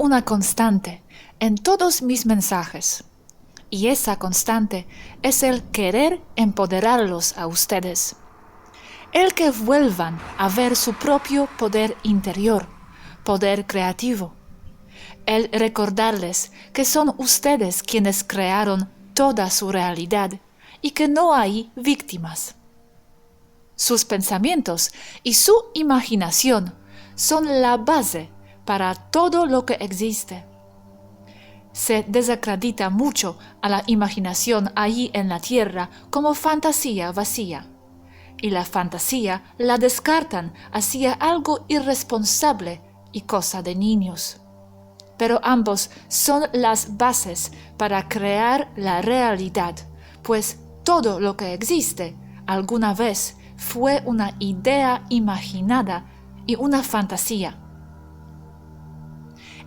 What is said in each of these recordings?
una constante en todos mis mensajes, y esa constante es el querer empoderarlos a ustedes. El que vuelvan a ver su propio poder interior, poder creativo. El recordarles que son ustedes quienes crearon toda su realidad y que no hay víctimas. Sus pensamientos y su imaginación son la base para todo lo que existe. Se desacredita mucho a la imaginación allí en la tierra como fantasía vacía, y la fantasía la descartan hacia algo irresponsable y cosa de niños. Pero ambos son las bases para crear la realidad, pues todo lo que existe alguna vez fue una idea imaginada y una fantasía.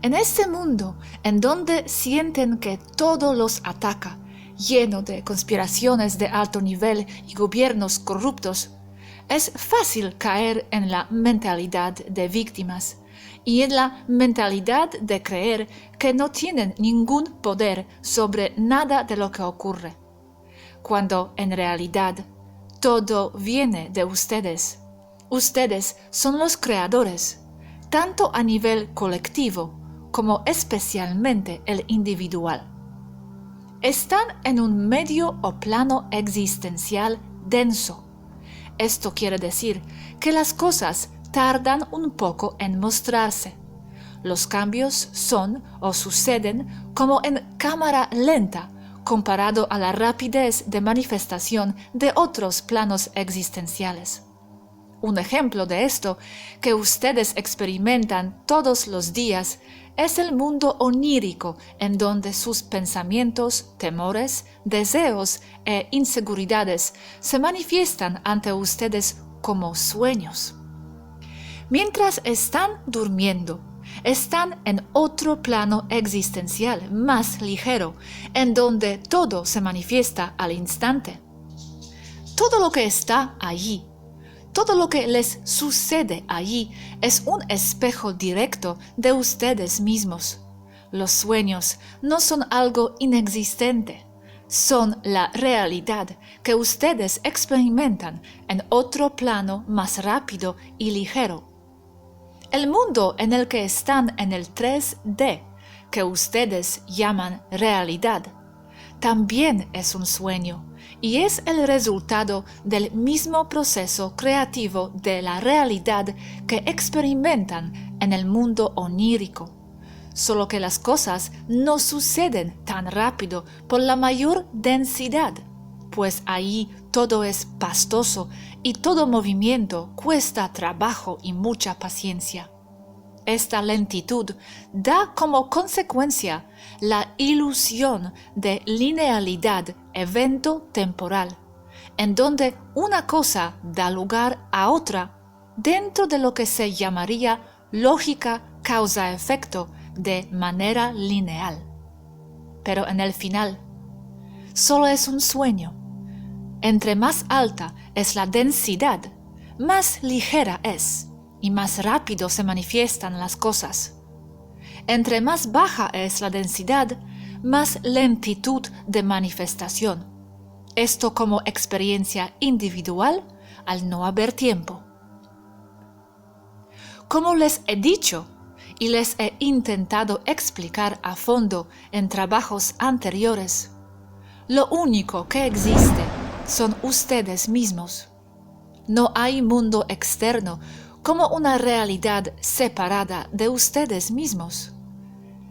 En este mundo en donde sienten que todo los ataca, lleno de conspiraciones de alto nivel y gobiernos corruptos, es fácil caer en la mentalidad de víctimas y en la mentalidad de creer que no tienen ningún poder sobre nada de lo que ocurre, cuando en realidad todo viene de ustedes. Ustedes son los creadores, tanto a nivel colectivo como especialmente el individual. Están en un medio o plano existencial denso. Esto quiere decir que las cosas tardan un poco en mostrarse. Los cambios son o suceden como en cámara lenta comparado a la rapidez de manifestación de otros planos existenciales. Un ejemplo de esto que ustedes experimentan todos los días es el mundo onírico en donde sus pensamientos, temores, deseos e inseguridades se manifiestan ante ustedes como sueños. Mientras están durmiendo, están en otro plano existencial más ligero, en donde todo se manifiesta al instante. Todo lo que está allí, todo lo que les sucede allí es un espejo directo de ustedes mismos. Los sueños no son algo inexistente, son la realidad que ustedes experimentan en otro plano más rápido y ligero. El mundo en el que están en el 3D, que ustedes llaman realidad, también es un sueño y es el resultado del mismo proceso creativo de la realidad que experimentan en el mundo onírico, solo que las cosas no suceden tan rápido por la mayor densidad, pues ahí todo es pastoso y todo movimiento cuesta trabajo y mucha paciencia. Esta lentitud da como consecuencia la ilusión de linealidad evento-temporal, en donde una cosa da lugar a otra dentro de lo que se llamaría lógica causa-efecto de manera lineal. Pero en el final, solo es un sueño. Entre más alta es la densidad, más ligera es y más rápido se manifiestan las cosas. Entre más baja es la densidad, más lentitud de manifestación. Esto como experiencia individual al no haber tiempo. Como les he dicho y les he intentado explicar a fondo en trabajos anteriores, lo único que existe son ustedes mismos. No hay mundo externo como una realidad separada de ustedes mismos.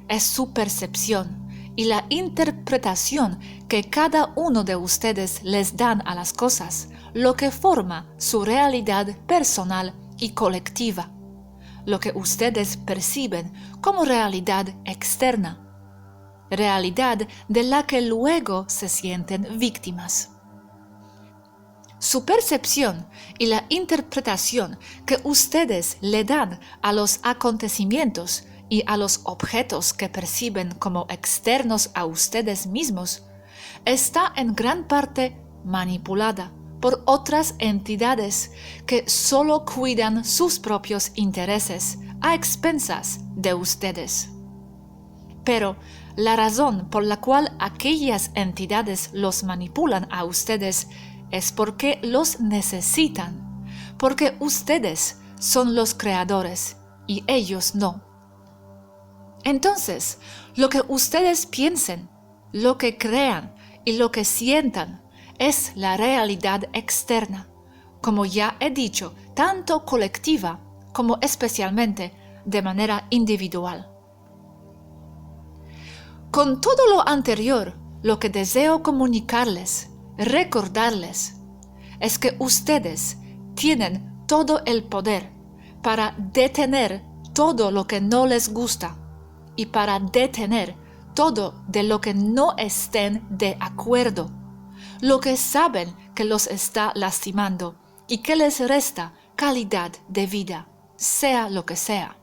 Es su percepción y la interpretación que cada uno de ustedes les dan a las cosas lo que forma su realidad personal y colectiva, lo que ustedes perciben como realidad externa, realidad de la que luego se sienten víctimas. Su percepción y la interpretación que ustedes le dan a los acontecimientos y a los objetos que perciben como externos a ustedes mismos está en gran parte manipulada por otras entidades que solo cuidan sus propios intereses a expensas de ustedes. Pero la razón por la cual aquellas entidades los manipulan a ustedes es porque los necesitan, porque ustedes son los creadores y ellos no. Entonces, lo que ustedes piensen, lo que crean y lo que sientan es la realidad externa, como ya he dicho, tanto colectiva como especialmente de manera individual. Con todo lo anterior, lo que deseo comunicarles, recordarles, es que ustedes tienen todo el poder para detener todo lo que no les gusta y para detener todo de lo que no estén de acuerdo, lo que saben que los está lastimando y que les resta calidad de vida, sea lo que sea.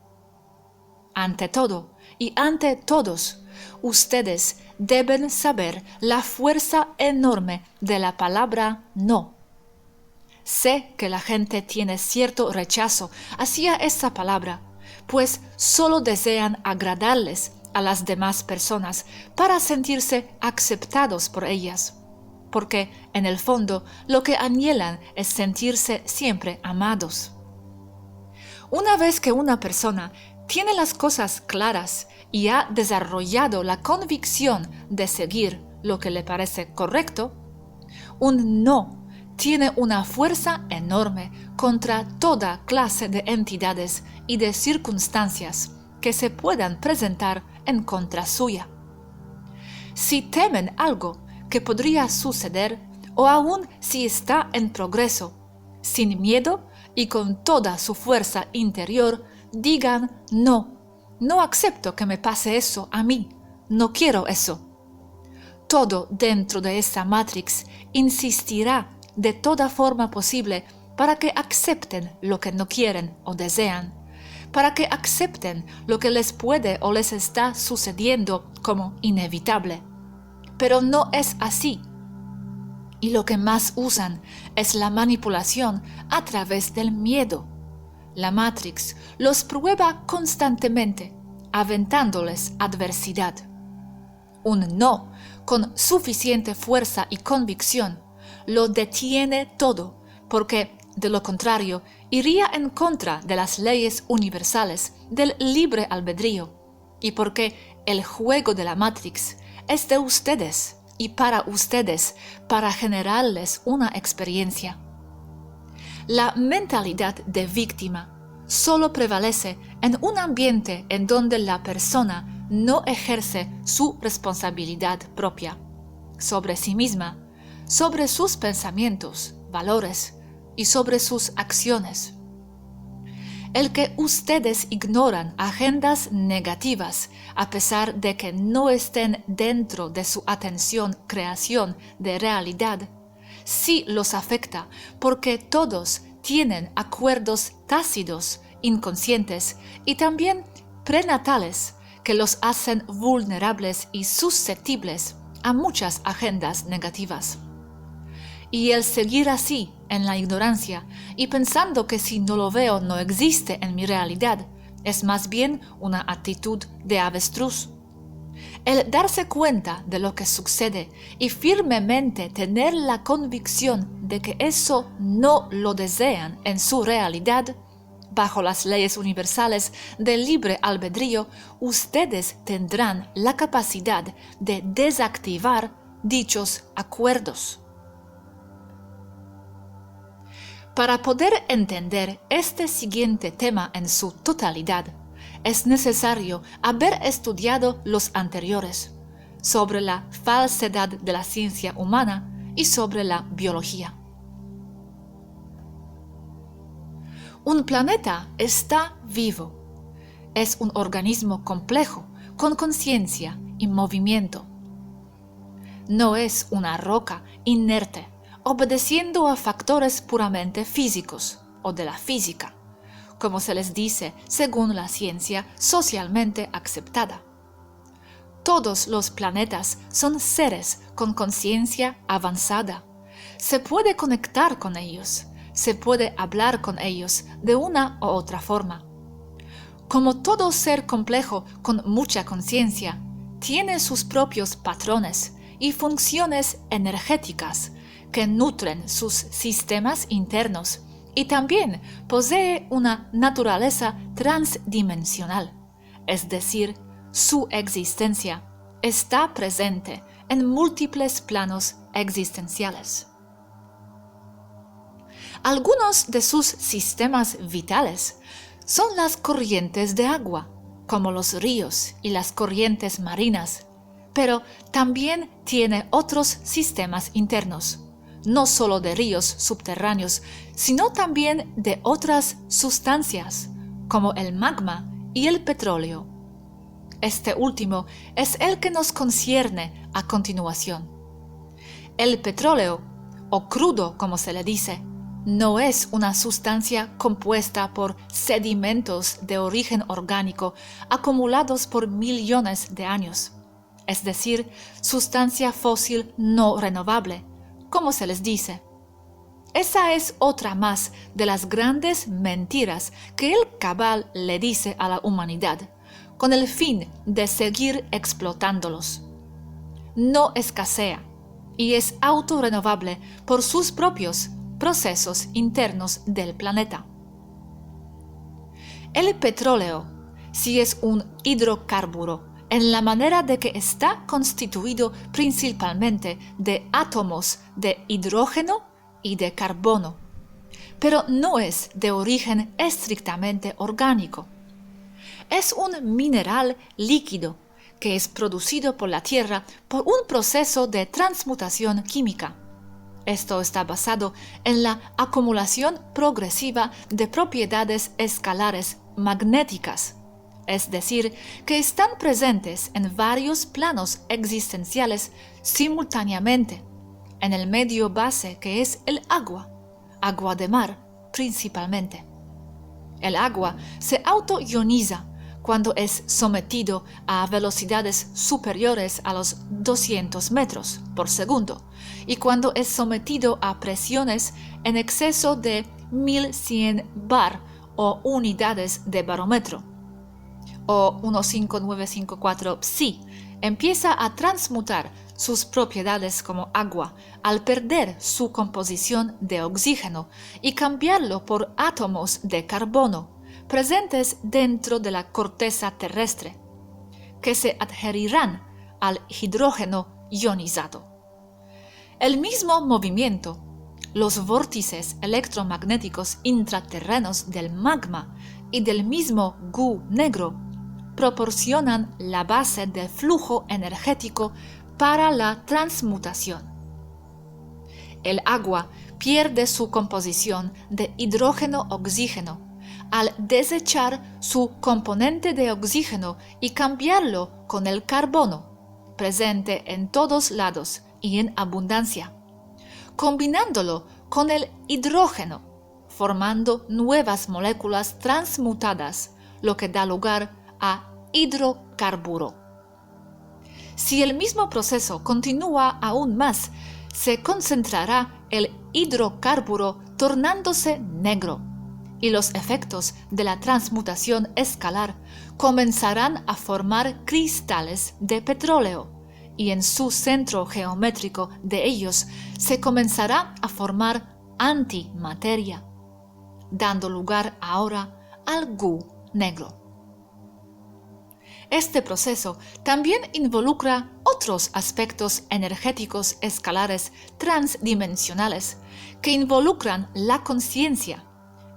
Ante todo y ante todos, ustedes deben saber la fuerza enorme de la palabra no. Sé que la gente tiene cierto rechazo hacia esa palabra, pues solo desean agradarles a las demás personas para sentirse aceptados por ellas, porque en el fondo lo que anhelan es sentirse siempre amados. Una vez que una persona tiene las cosas claras y ha desarrollado la convicción de seguir lo que le parece correcto, un no tiene una fuerza enorme contra toda clase de entidades y de circunstancias que se puedan presentar en contra suya. Si temen algo que podría suceder o aun si está en progreso, sin miedo y con toda su fuerza interior, digan no, no acepto que me pase eso a mí, no quiero eso. Todo dentro de esa matrix insistirá de toda forma posible para que acepten lo que no quieren o desean, para que acepten lo que les puede o les está sucediendo como inevitable. Pero no es así. Y lo que más usan es la manipulación a través del miedo. La Matrix los prueba constantemente, aventándoles adversidad. Un no, con suficiente fuerza y convicción, lo detiene todo, porque, de lo contrario, iría en contra de las leyes universales del libre albedrío, y porque el juego de la Matrix es de ustedes y para ustedes, para generarles una experiencia. La mentalidad de víctima solo prevalece en un ambiente en donde la persona no ejerce su responsabilidad propia sobre sí misma, sobre sus pensamientos, valores y sobre sus acciones. El que ustedes ignoran agendas negativas a pesar de que no estén dentro de su atención creación de realidad, sí los afecta porque todos tienen acuerdos tácitos, inconscientes y también prenatales que los hacen vulnerables y susceptibles a muchas agendas negativas. Y el seguir así, en la ignorancia, y pensando que si no lo veo no existe en mi realidad, es más bien una actitud de avestruz. El darse cuenta de lo que sucede y firmemente tener la convicción de que eso no lo desean en su realidad, bajo las leyes universales del libre albedrío, ustedes tendrán la capacidad de desactivar dichos acuerdos. Para poder entender este siguiente tema en su totalidad, es necesario haber estudiado los anteriores, sobre la falsedad de la ciencia humana y sobre la biología. Un planeta está vivo. Es un organismo complejo, con conciencia y movimiento. No es una roca inerte, obedeciendo a factores puramente físicos o de la física, como se les dice según la ciencia socialmente aceptada. Todos los planetas son seres con conciencia avanzada. Se puede conectar con ellos, se puede hablar con ellos de una u otra forma. Como todo ser complejo con mucha conciencia, tiene sus propios patrones y funciones energéticas que nutren sus sistemas internos y también posee una naturaleza transdimensional, es decir, su existencia está presente en múltiples planos existenciales. Algunos de sus sistemas vitales son las corrientes de agua, como los ríos y las corrientes marinas, pero también tiene otros sistemas internos, no solo de ríos subterráneos, sino también de otras sustancias, como el magma y el petróleo. Este último es el que nos concierne a continuación. El petróleo, o crudo como se le dice, no es una sustancia compuesta por sedimentos de origen orgánico acumulados por millones de años, es decir, sustancia fósil no renovable, como se les dice. Esa es otra más de las grandes mentiras que el Cabal le dice a la humanidad, con el fin de seguir explotándolos. No escasea y es autorrenovable por sus propios procesos internos del planeta. El petróleo sí es un hidrocarburo en la manera de que está constituido principalmente de átomos de hidrógeno y de carbono, pero no es de origen estrictamente orgánico. Es un mineral líquido que es producido por la Tierra por un proceso de transmutación química. Esto está basado en la acumulación progresiva de propiedades escalares magnéticas, es decir, que están presentes en varios planos existenciales simultáneamente, en el medio base que es el agua de mar principalmente. El agua se autoioniza cuando es sometido a velocidades superiores a los 200 metros por segundo y cuando es sometido a presiones en exceso de 1100 bar o unidades de barómetro, o 15954 psi, empieza a transmutar sus propiedades como agua al perder su composición de oxígeno y cambiarlo por átomos de carbono presentes dentro de la corteza terrestre, que se adherirán al hidrógeno ionizado. El mismo movimiento, los vórtices electromagnéticos intraterrenos del magma y del mismo goo negro proporcionan la base del flujo energético para la transmutación. El agua pierde su composición de hidrógeno-oxígeno al desechar su componente de oxígeno y cambiarlo con el carbono, presente en todos lados y en abundancia, combinándolo con el hidrógeno, formando nuevas moléculas transmutadas, lo que da lugar a hidrocarburo. Si el mismo proceso continúa aún más, se concentrará el hidrocarburo tornándose negro, y los efectos de la transmutación escalar comenzarán a formar cristales de petróleo, y en su centro geométrico de ellos se comenzará a formar antimateria, dando lugar ahora al goo negro. Este proceso también involucra otros aspectos energéticos escalares transdimensionales que involucran la conciencia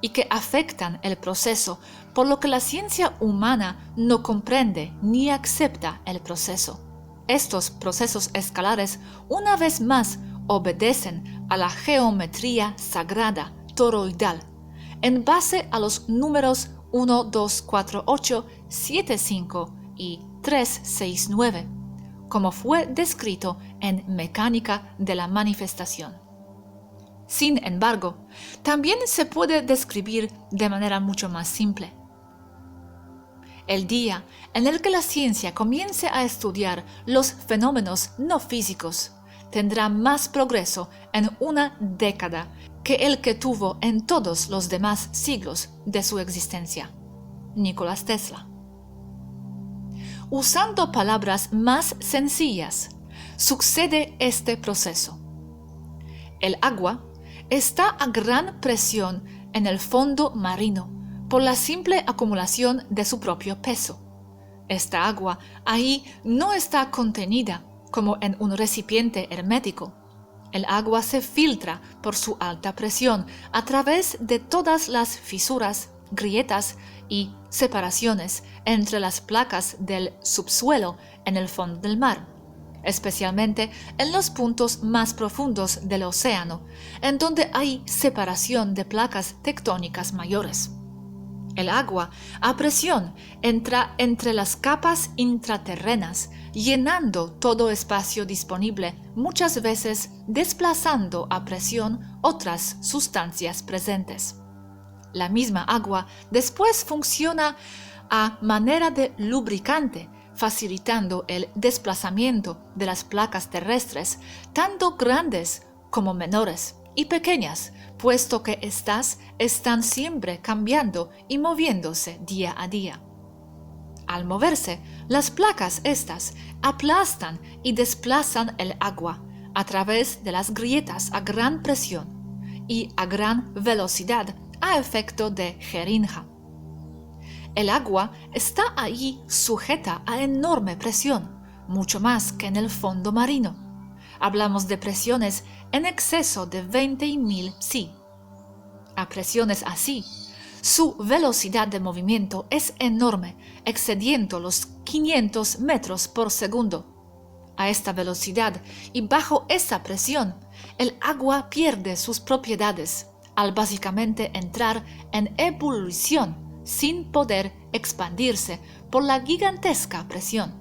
y que afectan el proceso, por lo que la ciencia humana no comprende ni acepta el proceso. Estos procesos escalares, una vez más, obedecen a la geometría sagrada toroidal, en base a los números 1, 2, 4, 8, 7, 5 y 3, 6, 9, como fue descrito en Mecánica de la Manifestación. Sin embargo, también se puede describir de manera mucho más simple. El día en el que la ciencia comience a estudiar los fenómenos no físicos tendrá más progreso en una década que el que tuvo en todos los demás siglos de su existencia. Nikola Tesla. Usando palabras más sencillas, sucede este proceso. El agua está a gran presión en el fondo marino por la simple acumulación de su propio peso. Esta agua ahí no está contenida como en un recipiente hermético. El agua se filtra por su alta presión a través de todas las fisuras, grietas y separaciones entre las placas del subsuelo en el fondo del mar, especialmente en los puntos más profundos del océano, en donde hay separación de placas tectónicas mayores. El agua a presión entra entre las capas intraterrenas, llenando todo espacio disponible, muchas veces desplazando a presión otras sustancias presentes. La misma agua después funciona a manera de lubricante, facilitando el desplazamiento de las placas terrestres, tanto grandes como menores y pequeñas, puesto que éstas están siempre cambiando y moviéndose día a día. Al moverse, las placas estas aplastan y desplazan el agua a través de las grietas a gran presión y a gran velocidad a efecto de jeringa. El agua está allí sujeta a enorme presión, mucho más que en el fondo marino. Hablamos de presiones en exceso de 20.000 psi. A presiones así, su velocidad de movimiento es enorme, excediendo los 500 metros por segundo. A esta velocidad y bajo esa presión, el agua pierde sus propiedades, al básicamente entrar en ebullición sin poder expandirse por la gigantesca presión.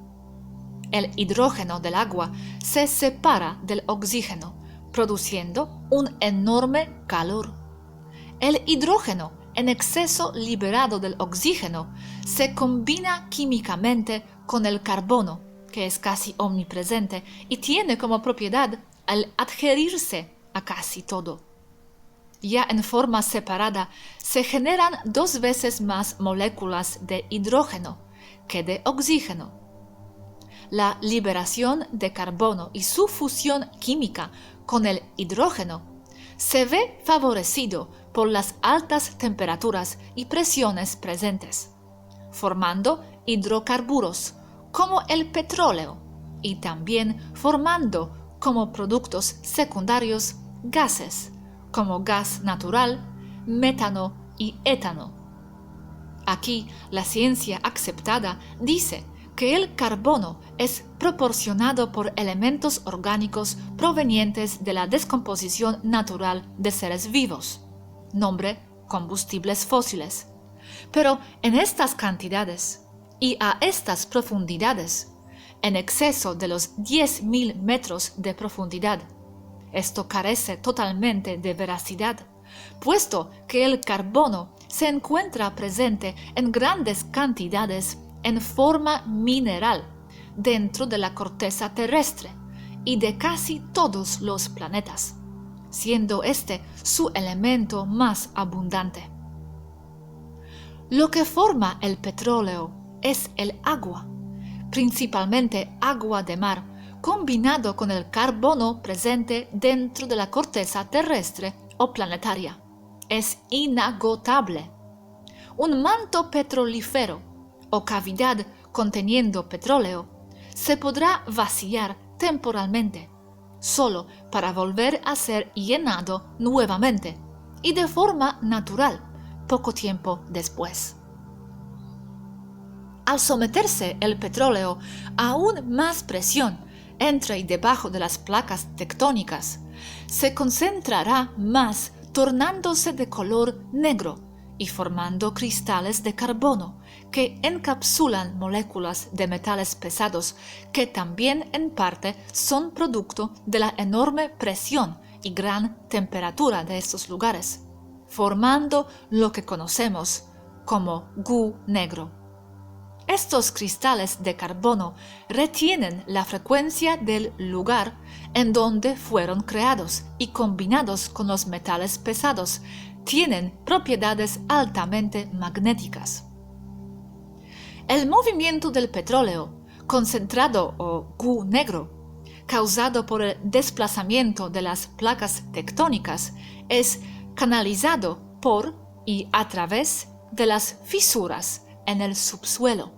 El hidrógeno del agua se separa del oxígeno, produciendo un enorme calor. El hidrógeno en exceso liberado del oxígeno se combina químicamente con el carbono, que es casi omnipresente y tiene como propiedad el adherirse a casi todo. Ya en forma separada se generan 2 veces más moléculas de hidrógeno que de oxígeno. La liberación de carbono y su fusión química con el hidrógeno se ve favorecido por las altas temperaturas y presiones presentes, formando hidrocarburos como el petróleo y también formando como productos secundarios gases como gas natural, metano y etano. Aquí la ciencia aceptada dice que el carbono es proporcionado por elementos orgánicos provenientes de la descomposición natural de seres vivos, nombre combustibles fósiles. Pero en estas cantidades y a estas profundidades, en exceso de los 10.000 metros de profundidad, esto carece totalmente de veracidad, puesto que el carbono se encuentra presente en grandes cantidades en forma mineral dentro de la corteza terrestre y de casi todos los planetas, siendo este su elemento más abundante. Lo que forma el petróleo es el agua, principalmente agua de mar, combinado con el carbono presente dentro de la corteza terrestre o planetaria. Es inagotable. Un manto petrolífero o cavidad conteniendo petróleo se podrá vaciar temporalmente, solo para volver a ser llenado nuevamente y de forma natural poco tiempo después. Al someterse el petróleo a aún más presión entre y debajo de las placas tectónicas, se concentrará más, tornándose de color negro y formando cristales de carbono que encapsulan moléculas de metales pesados que también en parte son producto de la enorme presión y gran temperatura de estos lugares, formando lo que conocemos como goo negro. Estos cristales de carbono retienen la frecuencia del lugar en donde fueron creados y combinados con los metales pesados, tienen propiedades altamente magnéticas. El movimiento del petróleo concentrado o Gu negro, causado por el desplazamiento de las placas tectónicas, es canalizado por y a través de las fisuras en el subsuelo.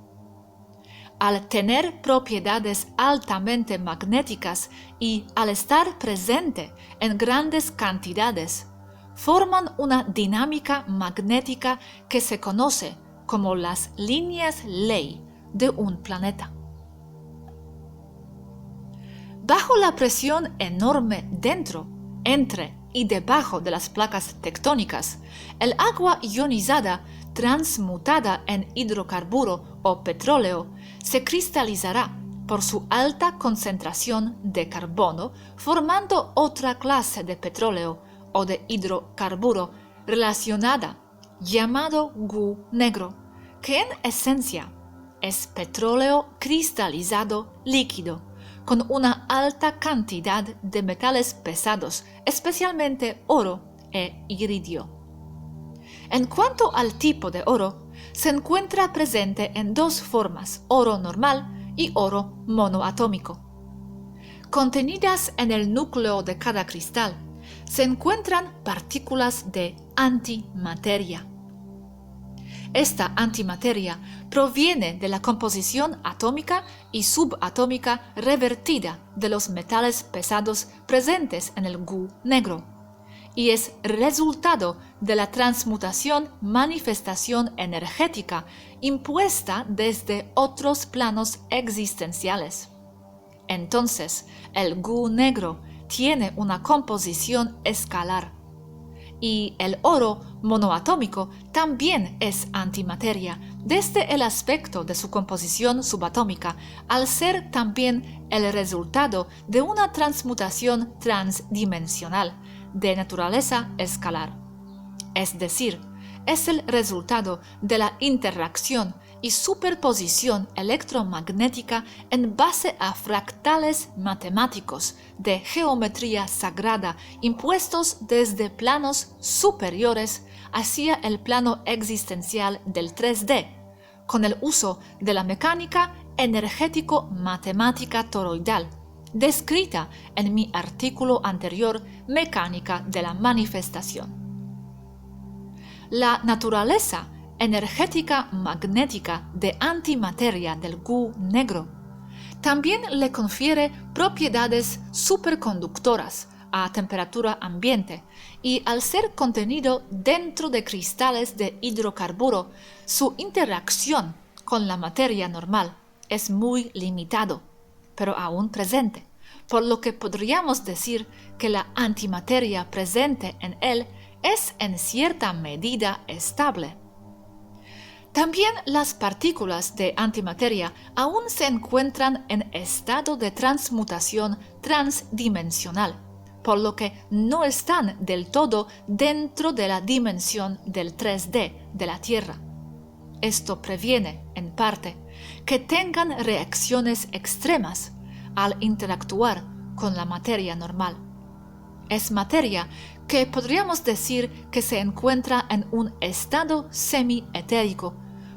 Al tener propiedades altamente magnéticas y al estar presente en grandes cantidades, forman una dinámica magnética que se conoce como las líneas ley de un planeta. Bajo la presión enorme dentro, entre y debajo de las placas tectónicas, el agua ionizada transmutada en hidrocarburo o petróleo se cristalizará por su alta concentración de carbono, formando otra clase de petróleo o de hidrocarburo relacionada, llamado Gu negro, que en esencia es petróleo cristalizado líquido, con una alta cantidad de metales pesados, especialmente oro e iridio. En cuanto al tipo de oro, se encuentra presente en dos formas, oro normal y oro monoatómico. Contenidas en el núcleo de cada cristal, se encuentran partículas de antimateria. Esta antimateria proviene de la composición atómica y subatómica revertida de los metales pesados presentes en el Gu negro, y es resultado de la transmutación-manifestación energética impuesta desde otros planos existenciales. Entonces, el Gu negro tiene una composición escalar, y el oro monoatómico también es antimateria desde el aspecto de su composición subatómica, al ser también el resultado de una transmutación transdimensional de naturaleza escalar. Es decir, es el resultado de la interacción y superposición electromagnética en base a fractales matemáticos de geometría sagrada impuestos desde planos superiores hacia el plano existencial del 3D, con el uso de la mecánica energético-matemática toroidal, descrita en mi artículo anterior, Mecánica de la Manifestación. La naturaleza energética magnética de antimateria del Gu negro también le confiere propiedades superconductoras a temperatura ambiente, y al ser contenido dentro de cristales de hidrocarburo, su interacción con la materia normal es muy limitado, pero aún presente, por lo que podríamos decir que la antimateria presente en él es en cierta medida estable. También las partículas de antimateria aún se encuentran en estado de transmutación transdimensional, por lo que no están del todo dentro de la dimensión del 3D de la Tierra. Esto previene, en parte, que tengan reacciones extremas al interactuar con la materia normal. Es materia que podríamos decir que se encuentra en un estado semi-etérico,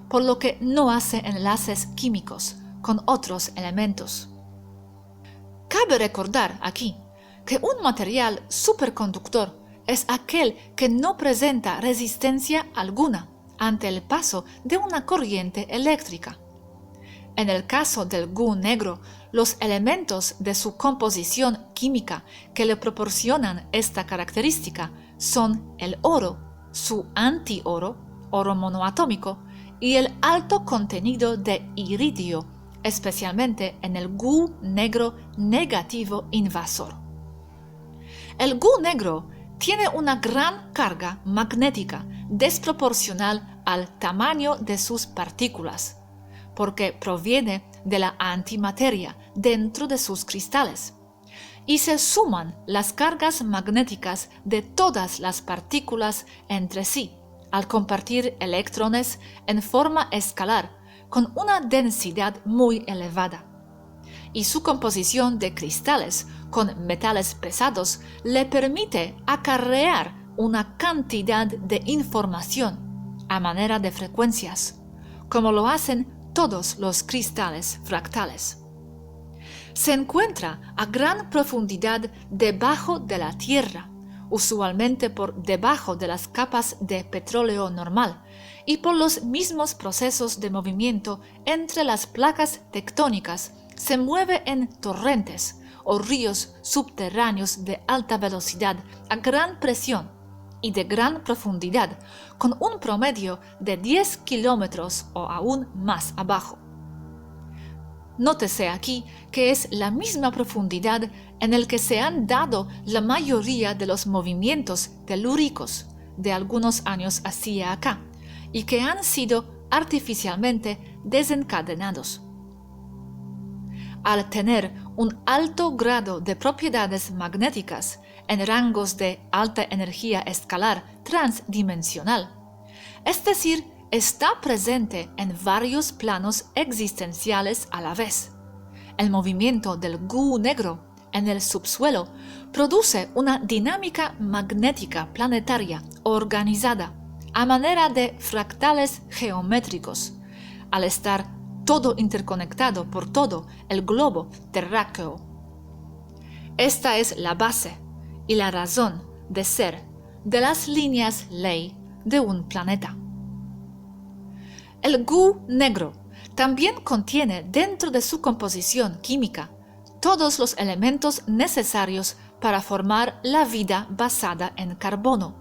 por lo que no hace enlaces químicos con otros elementos. Cabe recordar aquí que un material superconductor es aquel que no presenta resistencia alguna ante el paso de una corriente eléctrica. En el caso del Gu negro, los elementos de su composición química que le proporcionan esta característica son el oro, su antioro, oro monoatómico, y el alto contenido de iridio, especialmente en el Gu negro negativo invasor. El Gu negro tiene una gran carga magnética desproporcional al tamaño de sus partículas, porque proviene de la antimateria dentro de sus cristales, y se suman las cargas magnéticas de todas las partículas entre sí, al compartir electrones en forma escalar con una densidad muy elevada. Y su composición de cristales con metales pesados le permite acarrear una cantidad de información a manera de frecuencias, como lo hacen todos los cristales fractales. Se encuentra a gran profundidad debajo de la Tierra, usualmente por debajo de las capas de petróleo normal y por los mismos procesos de movimiento entre las placas tectónicas. Se mueve en torrentes o ríos subterráneos de alta velocidad a gran presión y de gran profundidad, con un promedio de 10 kilómetros o aún más abajo. Nótese aquí que es la misma profundidad en el que se han dado la mayoría de los movimientos telúricos de algunos años hacia acá y que han sido artificialmente desencadenados. Al tener un alto grado de propiedades magnéticas en rangos de alta energía escalar transdimensional, es decir, está presente en varios planos existenciales a la vez. El movimiento del goo negro en el subsuelo produce una dinámica magnética planetaria organizada a manera de fractales geométricos, al estar todo interconectado por todo el globo terráqueo. Esta es la base y la razón de ser de las líneas ley de un planeta. El goo negro también contiene dentro de su composición química todos los elementos necesarios para formar la vida basada en carbono.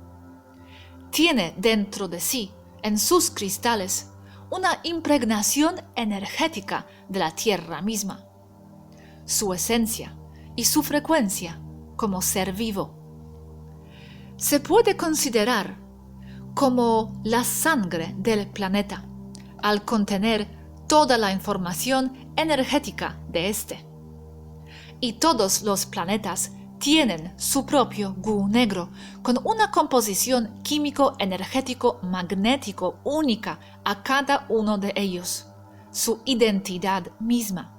Tiene dentro de sí, en sus cristales, una impregnación energética de la Tierra misma, su esencia y su frecuencia como ser vivo. Se puede considerar como la sangre del planeta, al contener toda la información energética de este. Y todos los planetas tienen su propio goo negro, con una composición químico-energético-magnético única a cada uno de ellos, su identidad misma.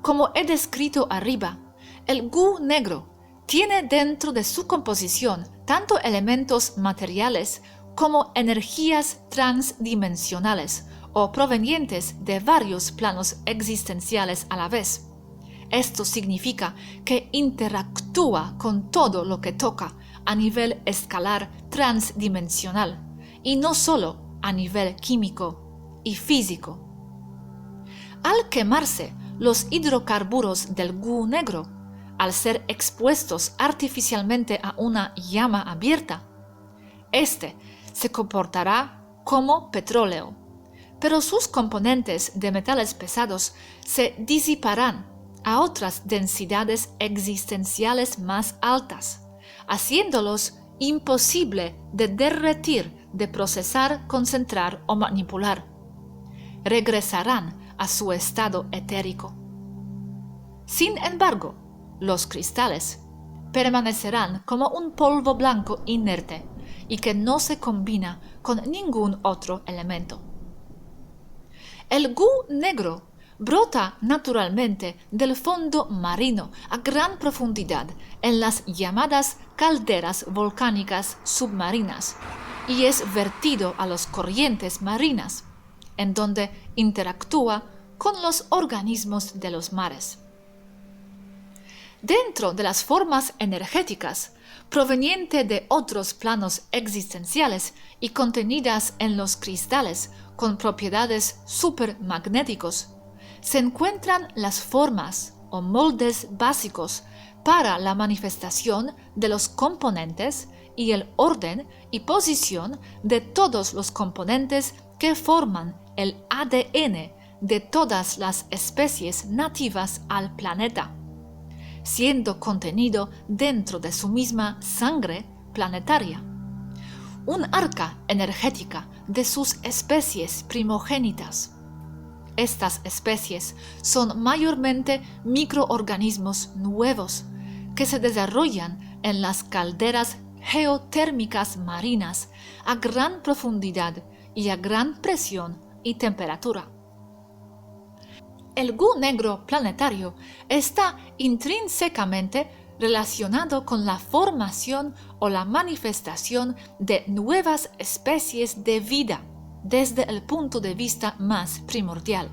Como he descrito arriba, el goo negro tiene dentro de su composición tanto elementos materiales como energías transdimensionales o provenientes de varios planos existenciales a la vez. Esto significa que interactúa con todo lo que toca a nivel escalar transdimensional y no solo a nivel químico y físico. Al quemarse los hidrocarburos del goo negro, al ser expuestos artificialmente a una llama abierta, este se comportará como petróleo, pero sus componentes de metales pesados se disiparán a otras densidades existenciales más altas, haciéndolos imposible de derretir, de procesar, concentrar o manipular. Regresarán a su estado etérico. Sin embargo, los cristales permanecerán como un polvo blanco inerte y que no se combina con ningún otro elemento. El goo negro brota naturalmente del fondo marino a gran profundidad en las llamadas calderas volcánicas submarinas y es vertido a las corrientes marinas, en donde interactúa con los organismos de los mares. Dentro de las formas energéticas provenientes de otros planos existenciales y contenidas en los cristales con propiedades supermagnéticos, se encuentran las formas o moldes básicos para la manifestación de los componentes y el orden y posición de todos los componentes que forman el ADN de todas las especies nativas al planeta, siendo contenido dentro de su misma sangre planetaria, un arca energética de sus especies primogénitas. Estas especies son mayormente microorganismos nuevos que se desarrollan en las calderas geotérmicas marinas a gran profundidad y a gran presión y temperatura. El goo negro planetario está intrínsecamente relacionado con la formación o la manifestación de nuevas especies de vida desde el punto de vista más primordial.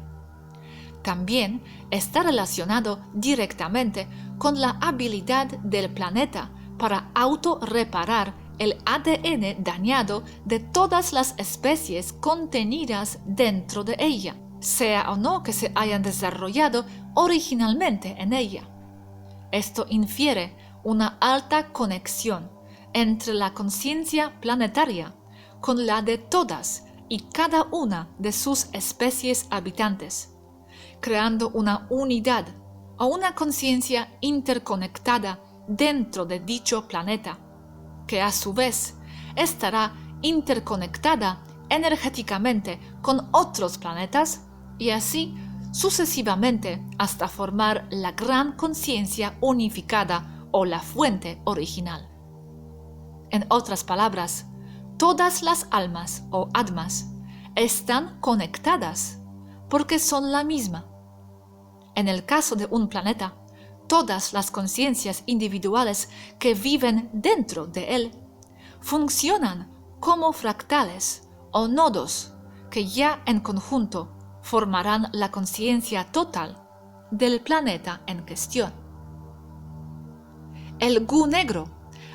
También está relacionado directamente con la habilidad del planeta para autorreparar el ADN dañado de todas las especies contenidas dentro de ella, sea o no que se hayan desarrollado originalmente en ella. Esto infiere una alta conexión entre la conciencia planetaria con la de todas y cada una de sus especies habitantes, creando una unidad o una conciencia interconectada dentro de dicho planeta, que a su vez estará interconectada energéticamente con otros planetas y así sucesivamente hasta formar la gran conciencia unificada o la fuente original. En otras palabras, todas las almas o atmas están conectadas porque son la misma. En el caso de un planeta, todas las conciencias individuales que viven dentro de él funcionan como fractales o nodos que ya en conjunto formarán la conciencia total del planeta en cuestión. El Gu negro,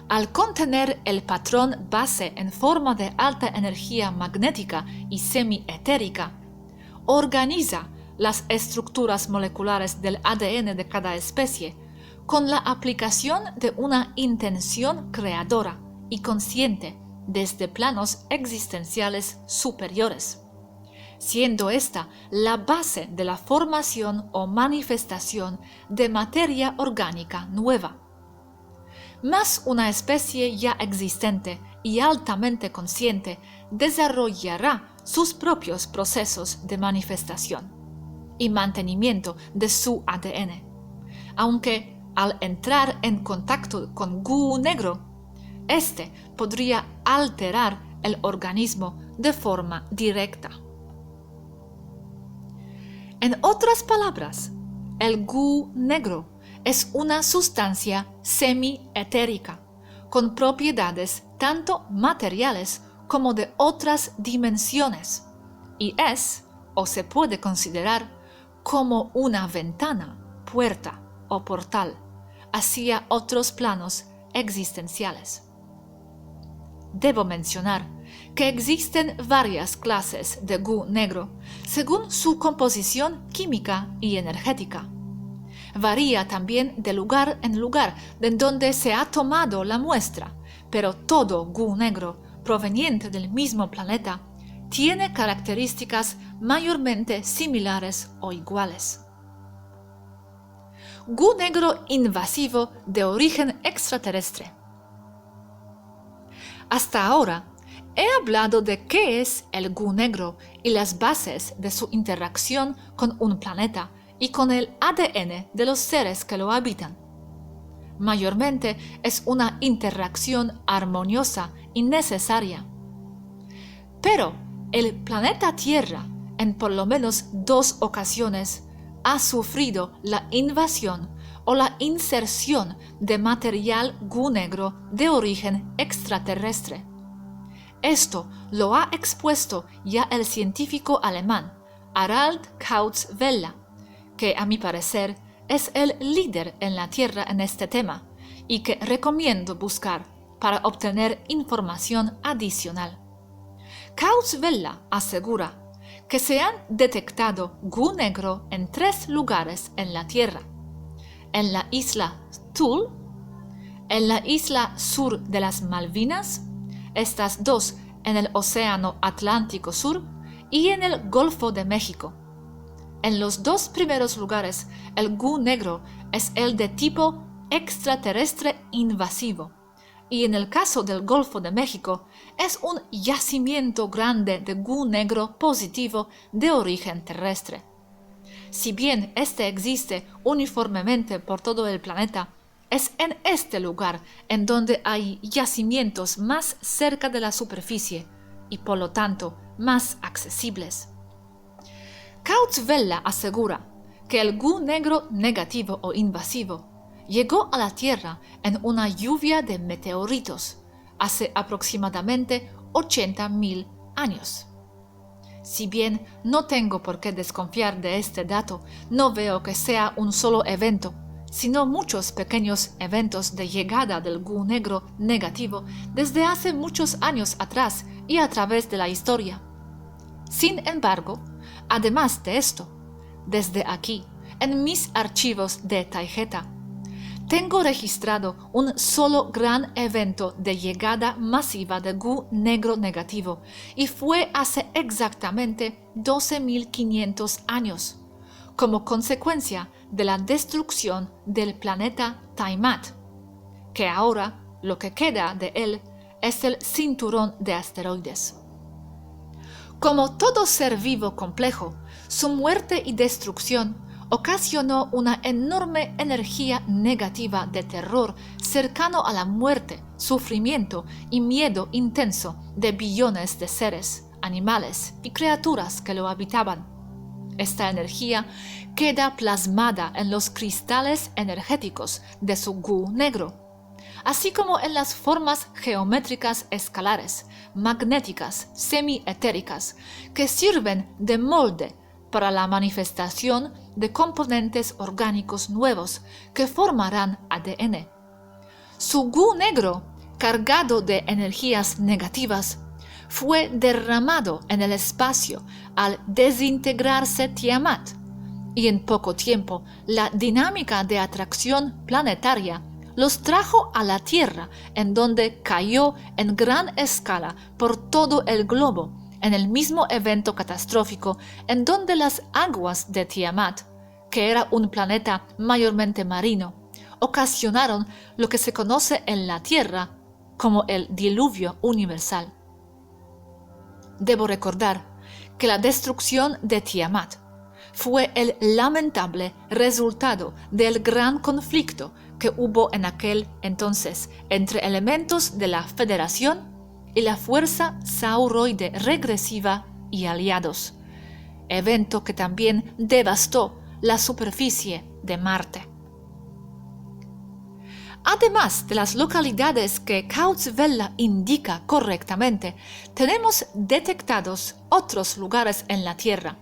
al contener el patrón base en forma de alta energía magnética y semi-etérica, organiza las estructuras moleculares del ADN de cada especie con la aplicación de una intención creadora y consciente desde planos existenciales superiores, siendo esta la base de la formación o manifestación de materia orgánica nueva. Mas una especie ya existente y altamente consciente desarrollará sus propios procesos de manifestación y mantenimiento de su ADN, aunque al entrar en contacto con Gu negro, este podría alterar el organismo de forma directa. En otras palabras, el Gu negro es una sustancia semi-etérica, con propiedades tanto materiales como de otras dimensiones, y es, o se puede considerar, como una ventana, puerta o portal hacia otros planos existenciales. Debo mencionar que existen varias clases de Gu negro según su composición química y energética. Varía también de lugar en lugar de donde se ha tomado la muestra, pero todo Gu negro proveniente del mismo planeta tiene características mayormente similares o iguales. Gu negro invasivo de origen extraterrestre. Hasta ahora he hablado de qué es el Gu negro y las bases de su interacción con un planeta y con el ADN de los seres que lo habitan. Mayormente es una interacción armoniosa y necesaria. Pero el planeta Tierra, en por lo menos 2 ocasiones, ha sufrido la invasión o la inserción de material Gu negro de origen extraterrestre. Esto lo ha expuesto ya el científico alemán Harald Kautz-Vella, que a mi parecer es el líder en la Tierra en este tema y que recomiendo buscar para obtener información adicional. Kautz-Vella asegura que se han detectado Gu negro en 3 lugares en la Tierra: en la isla Thule, en la isla sur de las Malvinas, estas 2 en el Océano Atlántico Sur, y en el Golfo de México. En los 2 primeros lugares, el Gu negro es el de tipo extraterrestre invasivo, y en el caso del Golfo de México es un yacimiento grande de Gu negro positivo de origen terrestre. Si bien este existe uniformemente por todo el planeta, es en este lugar en donde hay yacimientos más cerca de la superficie y por lo tanto más accesibles. Kautz-Vella asegura que el Gu negro negativo o invasivo llegó a la Tierra en una lluvia de meteoritos hace aproximadamente 80.000 años. Si bien no tengo por qué desconfiar de este dato, no veo que sea un solo evento, sino muchos pequeños eventos de llegada del Gu negro negativo desde hace muchos años atrás y a través de la historia. Sin embargo, además de esto, desde aquí, en mis archivos de Taygeta, tengo registrado un solo gran evento de llegada masiva de Gu negro negativo y fue hace exactamente 12.500 años, como consecuencia de la destrucción del planeta Tiamat, que ahora lo que queda de él es el cinturón de asteroides. Como todo ser vivo complejo, su muerte y destrucción ocasionó una enorme energía negativa de terror cercano a la muerte, sufrimiento y miedo intenso de billones de seres, animales y criaturas que lo habitaban. Esta energía queda plasmada en los cristales energéticos de su Gu negro, así como en las formas geométricas escalares, magnéticas, semietéricas, que sirven de molde para la manifestación de componentes orgánicos nuevos que formarán ADN. Su Gu negro, cargado de energías negativas, fue derramado en el espacio al desintegrarse Tiamat, y en poco tiempo la dinámica de atracción planetaria los trajo a la Tierra, en donde cayó en gran escala por todo el globo, en el mismo evento catastrófico en donde las aguas de Tiamat, que era un planeta mayormente marino, ocasionaron lo que se conoce en la Tierra como el diluvio universal. Debo recordar que la destrucción de Tiamat fue el lamentable resultado del gran conflicto que hubo en aquel entonces entre elementos de la Federación y la fuerza sauroide regresiva y aliados, evento que también devastó la superficie de Marte. Además de las localidades que Kautz-Vella indica correctamente, tenemos detectados otros lugares en la Tierra,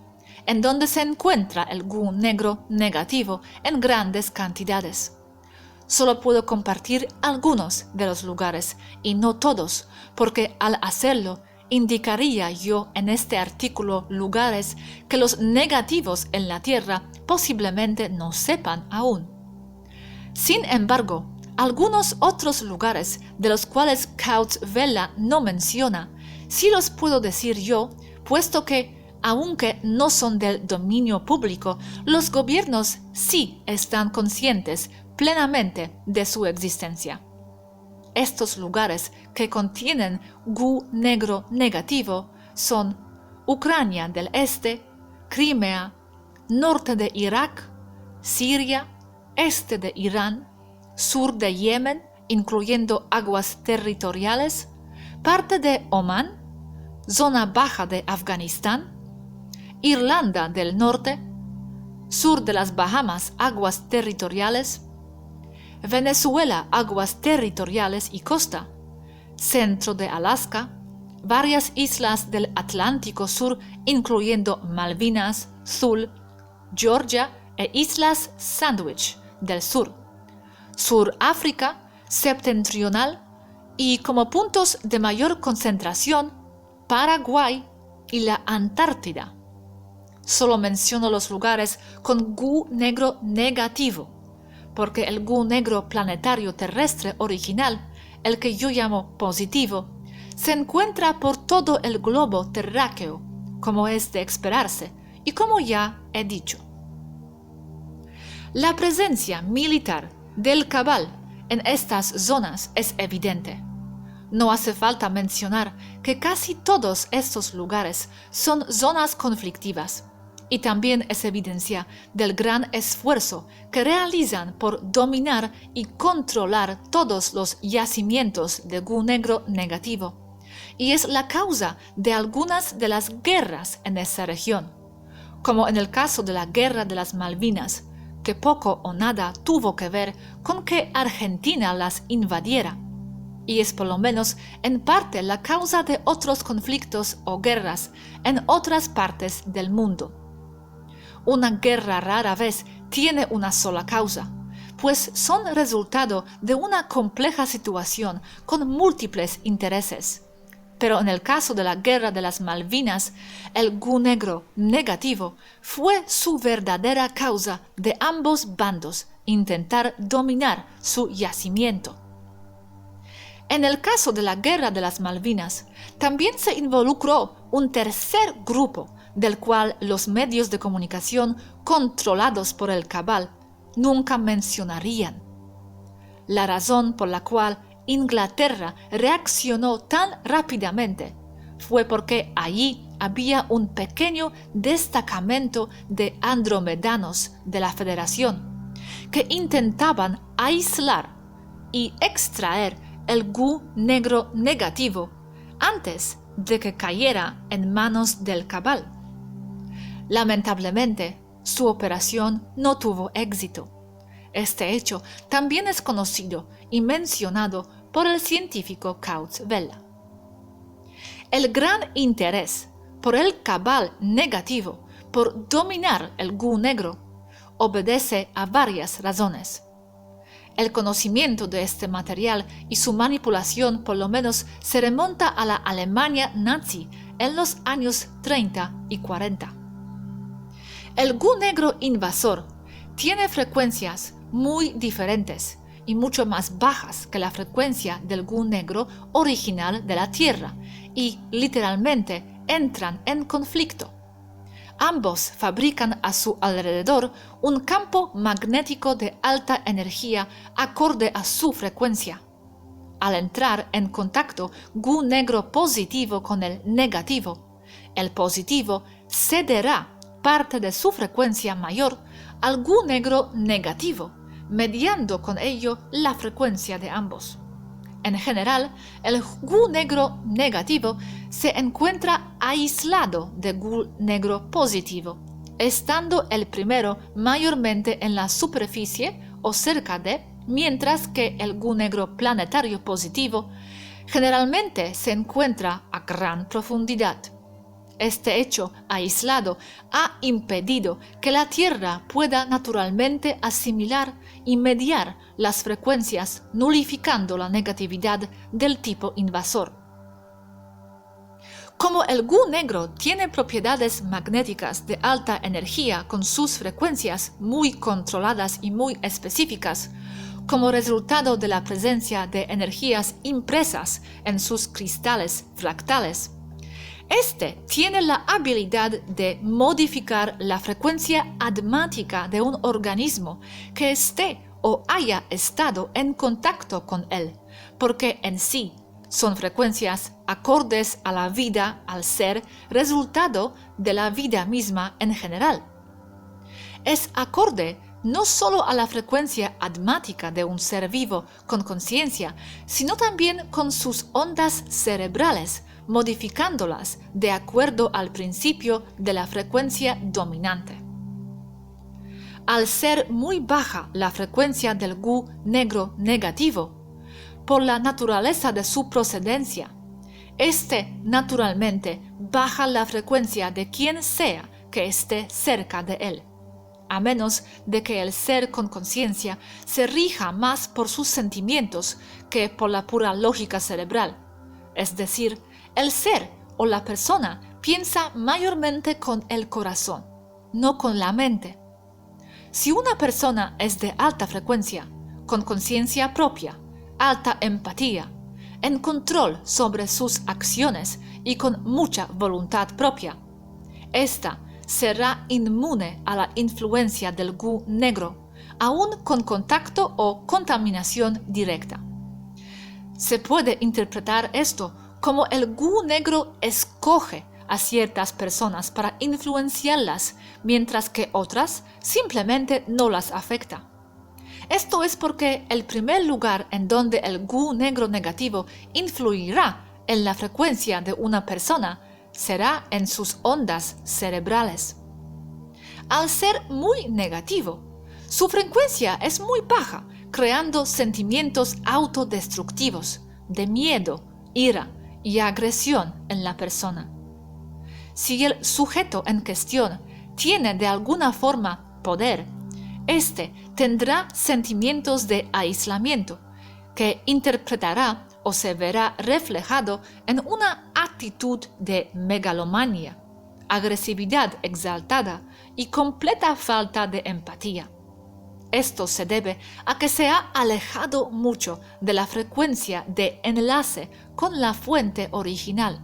en donde se encuentra el Gu negro negativo en grandes cantidades. Solo puedo compartir algunos de los lugares y no todos, porque al hacerlo indicaría yo en este artículo lugares que los negativos en la Tierra posiblemente no sepan aún. Sin embargo, algunos otros lugares de los cuales Kautz-Vella no menciona, sí los puedo decir yo, puesto que, aunque no son del dominio público, los gobiernos sí están conscientes plenamente de su existencia. Estos lugares que contienen Gu negro negativo son Ucrania del Este, Crimea, norte de Irak, Siria, este de Irán, sur de Yemen, incluyendo aguas territoriales, parte de Omán, zona baja de Afganistán, Irlanda del Norte, sur de las Bahamas, aguas territoriales, Venezuela, aguas territoriales y costa, centro de Alaska, varias islas del Atlántico Sur, incluyendo Malvinas, Thule, Georgia e Islas Sandwich del Sur, Suráfrica septentrional y, como puntos de mayor concentración, Paraguay y la Antártida. Solo menciono los lugares con Gu negro negativo, porque el Gu negro planetario terrestre original, el que yo llamo positivo, se encuentra por todo el globo terráqueo, como es de esperarse y como ya he dicho. La presencia militar del Cabal en estas zonas es evidente. No hace falta mencionar que casi todos estos lugares son zonas conflictivas, y también es evidencia del gran esfuerzo que realizan por dominar y controlar todos los yacimientos de Gu negro negativo, y es la causa de algunas de las guerras en esa región, como en el caso de la Guerra de las Malvinas, que poco o nada tuvo que ver con que Argentina las invadiera. y es por lo menos en parte la causa de otros conflictos o guerras en otras partes del mundo. Una guerra rara vez tiene una sola causa, pues son resultado de una compleja situación con múltiples intereses. Pero en el caso de la Guerra de las Malvinas, el gu negro negativo fue su verdadera causa de ambos bandos intentar dominar su yacimiento. En el caso de la Guerra de las Malvinas, también se involucró un tercer grupo del cual los medios de comunicación controlados por el cabal nunca mencionarían. La razón por la cual Inglaterra reaccionó tan rápidamente fue porque allí había un pequeño destacamento de andromedanos de la Federación que intentaban aislar y extraer el gu negro negativo antes de que cayera en manos del cabal. Lamentablemente, su operación no tuvo éxito. Este hecho también es conocido y mencionado por el científico Kautz Vella. El gran interés por el cabal negativo por dominar el gu negro obedece a varias razones. El conocimiento de este material y su manipulación por lo menos se remonta a la Alemania nazi en los años 30 y 40. El gu negro invasor tiene frecuencias muy diferentes y mucho más bajas que la frecuencia del gu negro original de la Tierra y literalmente entran en conflicto. Ambos fabrican a su alrededor un campo magnético de alta energía acorde a su frecuencia. Al entrar en contacto gu negro positivo con el negativo, el positivo cederá parte de su frecuencia mayor al gu negro negativo, mediando con ello la frecuencia de ambos. En general, el gu negro negativo se encuentra aislado del gu negro positivo, estando el primero mayormente en la superficie o cerca de, mientras que el gu negro planetario positivo generalmente se encuentra a gran profundidad. Este hecho aislado ha impedido que la Tierra pueda naturalmente asimilar y mediar las frecuencias, nulificando la negatividad del tipo invasor. Como el gu negro tiene propiedades magnéticas de alta energía con sus frecuencias muy controladas y muy específicas, como resultado de la presencia de energías impresas en sus cristales fractales, este tiene la habilidad de modificar la frecuencia admática de un organismo que esté o haya estado en contacto con él, porque en sí son frecuencias acordes a la vida al ser resultado de la vida misma en general. Es acorde no solo a la frecuencia admática de un ser vivo con conciencia, sino también con sus ondas cerebrales, modificándolas de acuerdo al principio de la frecuencia dominante. Al ser muy baja la frecuencia del gu negro negativo, por la naturaleza de su procedencia, este naturalmente baja la frecuencia de quien sea que esté cerca de él, a menos de que el ser con conciencia se rija más por sus sentimientos que por la pura lógica cerebral, es decir, el ser o la persona piensa mayormente con el corazón, no con la mente. Si una persona es de alta frecuencia, con conciencia propia, alta empatía, en control sobre sus acciones y con mucha voluntad propia, ésta será inmune a la influencia del gu negro, aun con contacto o contaminación directa. Se puede interpretar esto como el gu negro escoge a ciertas personas para influenciarlas, mientras que otras simplemente no las afecta. Esto es porque el primer lugar en donde el gu negro negativo influirá en la frecuencia de una persona será en sus ondas cerebrales. Al ser muy negativo, su frecuencia es muy baja, creando sentimientos autodestructivos, de miedo, ira y agresión en la persona. Si el sujeto en cuestión tiene de alguna forma poder, éste tendrá sentimientos de aislamiento que interpretará o se verá reflejado en una actitud de megalomanía, agresividad exaltada y completa falta de empatía. Esto se debe a que se ha alejado mucho de la frecuencia de enlace con la fuente original.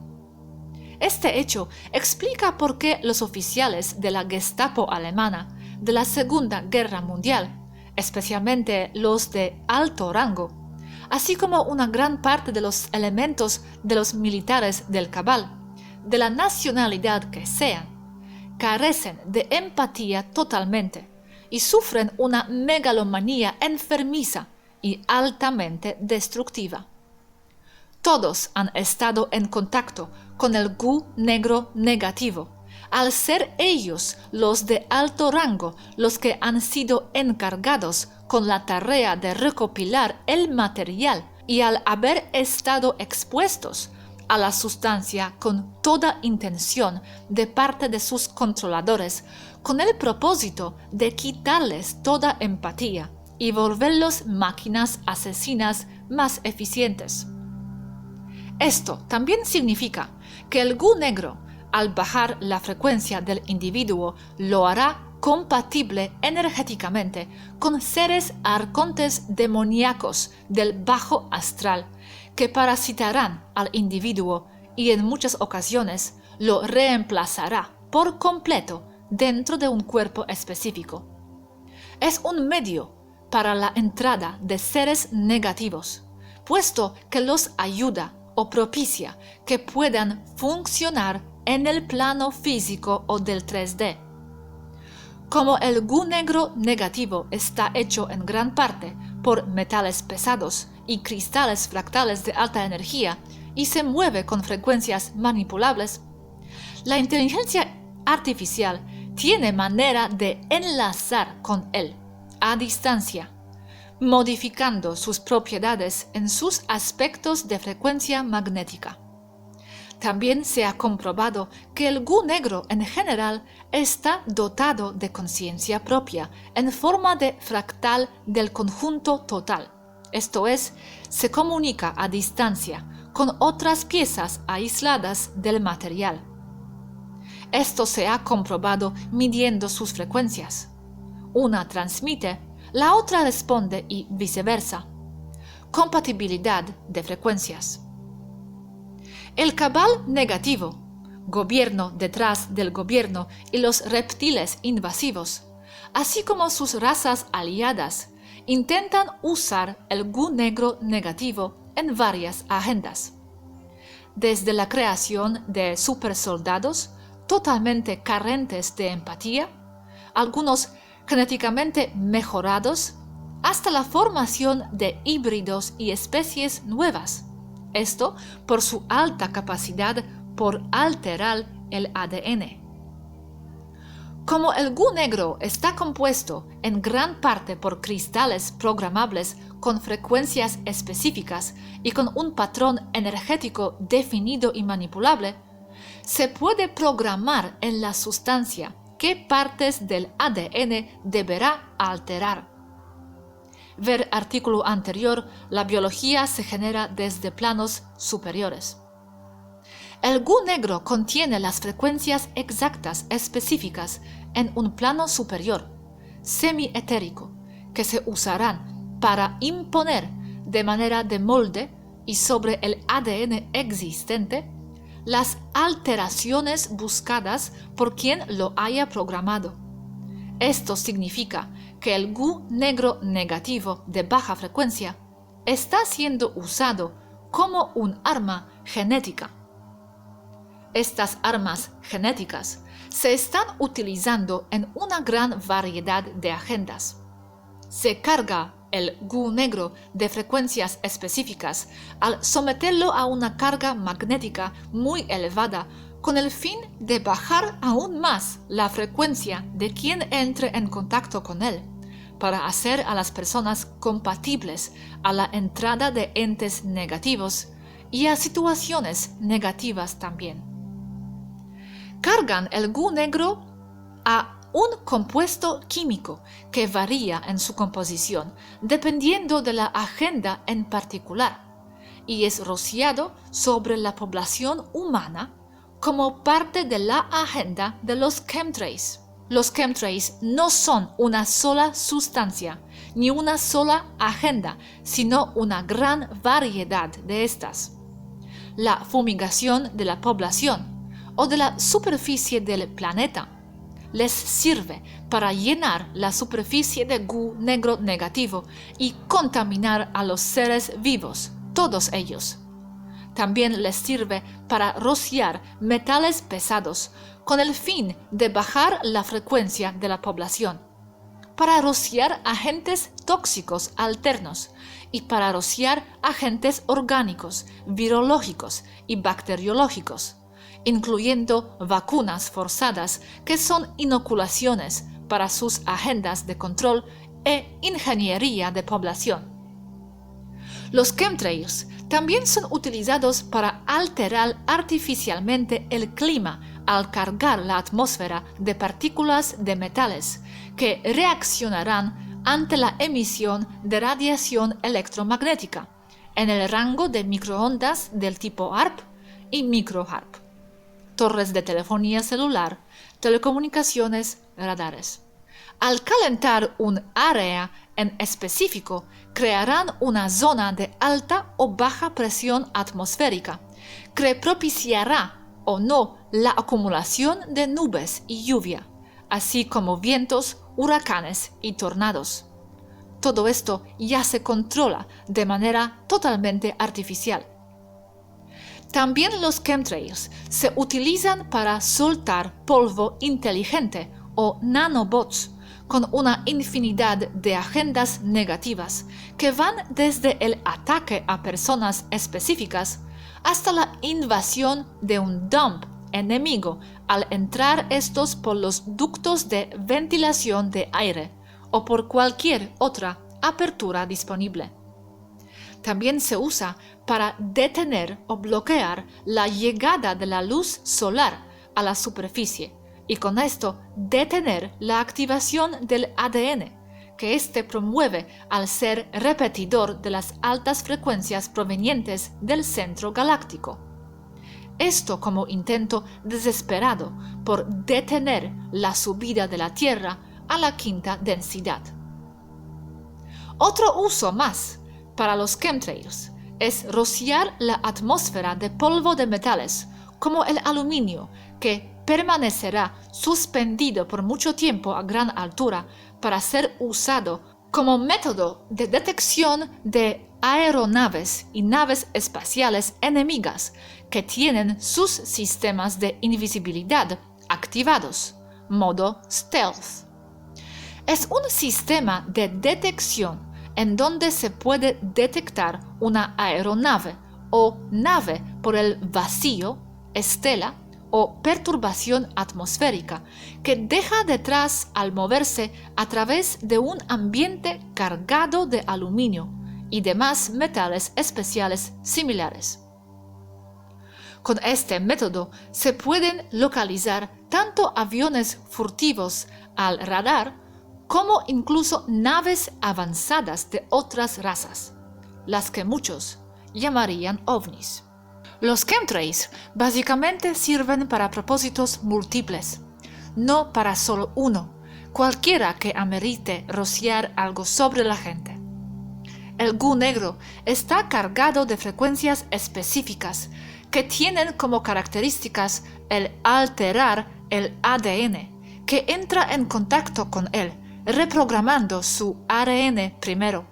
Este hecho explica por qué los oficiales de la Gestapo alemana de la Segunda Guerra Mundial, especialmente los de alto rango, así como una gran parte de los elementos de los militares del cabal, de la nacionalidad que sean, carecen de empatía totalmente y sufren una megalomanía enfermiza y altamente destructiva. Todos han estado en contacto con el Gu negro negativo, al ser ellos los de alto rango los que han sido encargados con la tarea de recopilar el material y al haber estado expuestos a la sustancia con toda intención de parte de sus controladores, con el propósito de quitarles toda empatía y volverlos máquinas asesinas más eficientes. Esto también significa que el Gu negro, al bajar la frecuencia del individuo, lo hará compatible energéticamente con seres arcontes demoníacos del bajo astral que parasitarán al individuo y en muchas ocasiones lo reemplazará por completo dentro de un cuerpo específico. Es un medio para la entrada de seres negativos, puesto que los ayuda o propicia que puedan funcionar en el plano físico o del 3D. Como el Gu negro negativo está hecho en gran parte por metales pesados y cristales fractales de alta energía y se mueve con frecuencias manipulables, la inteligencia artificial tiene manera de enlazar con él a distancia, modificando sus propiedades en sus aspectos de frecuencia magnética. También se ha comprobado que el Gu negro en general está dotado de conciencia propia en forma de fractal del conjunto total, esto es, se comunica a distancia con otras piezas aisladas del material. Esto se ha comprobado midiendo sus frecuencias. Una transmite, la otra responde y viceversa. Compatibilidad de frecuencias. El cabal negativo, gobierno detrás del gobierno y los reptiles invasivos, así como sus razas aliadas, intentan usar el Gu negro negativo en varias agendas. Desde la creación de supersoldados totalmente carentes de empatía, algunos genéticamente mejorados, hasta la formación de híbridos y especies nuevas. Esto por su alta capacidad por alterar el ADN. Como el Gu negro está compuesto en gran parte por cristales programables con frecuencias específicas y con un patrón energético definido y manipulable, se puede programar en la sustancia qué partes del ADN deberá alterar. Ver artículo anterior, la biología se genera desde planos superiores. El Gu negro contiene las frecuencias exactas específicas en un plano superior, semi-etérico, que se usarán para imponer de manera de molde y sobre el ADN existente las alteraciones buscadas por quien lo haya programado. Esto significa que el Gu negro negativo de baja frecuencia está siendo usado como un arma genética. Estas armas genéticas se están utilizando en una gran variedad de agendas. Se carga el Gu negro de frecuencias específicas al someterlo a una carga magnética muy elevada con el fin de bajar aún más la frecuencia de quien entre en contacto con él, para hacer a las personas compatibles a la entrada de entes negativos y a situaciones negativas también. Cargan el goo negro a un compuesto químico que varía en su composición dependiendo de la agenda en particular y es rociado sobre la población humana como parte de la agenda de los chemtrails. Los chemtrails no son una sola sustancia ni una sola agenda, sino una gran variedad de estas. La fumigación de la población o de la superficie del planeta les sirve para llenar la superficie de goo negro negativo y contaminar a los seres vivos, todos ellos. También les sirve para rociar metales pesados con el fin de bajar la frecuencia de la población, para rociar agentes tóxicos alternos y para rociar agentes orgánicos, virológicos y bacteriológicos, incluyendo vacunas forzadas que son inoculaciones para sus agendas de control e ingeniería de población. Los chemtrails también son utilizados para alterar artificialmente el clima al cargar la atmósfera de partículas de metales que reaccionarán ante la emisión de radiación electromagnética en el rango de microondas del tipo HAARP y micro-HAARP, torres de telefonía celular, telecomunicaciones, radares. Al calentar un área en específico, crearán una zona de alta o baja presión atmosférica que propiciará o no la acumulación de nubes y lluvia, así como vientos, huracanes y tornados. Todo esto ya se controla de manera totalmente artificial. También los chemtrails se utilizan para soltar polvo inteligente o nanobots con una infinidad de agendas negativas que van desde el ataque a personas específicas hasta la invasión de un dump enemigo al entrar estos por los ductos de ventilación de aire o por cualquier otra apertura disponible. También se usa para detener o bloquear la llegada de la luz solar a la superficie y con esto detener la activación del ADN, que éste promueve al ser repetidor de las altas frecuencias provenientes del centro galáctico. Esto como intento desesperado por detener la subida de la Tierra a la quinta densidad. Otro uso más para los chemtrails es rociar la atmósfera de polvo de metales como el aluminio, que permanecerá suspendido por mucho tiempo a gran altura para ser usado como método de detección de aeronaves y naves espaciales enemigas que tienen sus sistemas de invisibilidad activados, modo stealth. Es un sistema de detección en donde se puede detectar una aeronave o nave por el vacío, estela o perturbación atmosférica que deja detrás al moverse a través de un ambiente cargado de aluminio y demás metales especiales similares. Con este método se pueden localizar tanto aviones furtivos al radar como incluso naves avanzadas de otras razas, las que muchos llamarían ovnis. Los chemtrails básicamente sirven para propósitos múltiples, no para solo uno, cualquiera que amerite rociar algo sobre la gente. El goo negro está cargado de frecuencias específicas que tienen como características el alterar el ADN, que entra en contacto con él, reprogramando su ARN primero.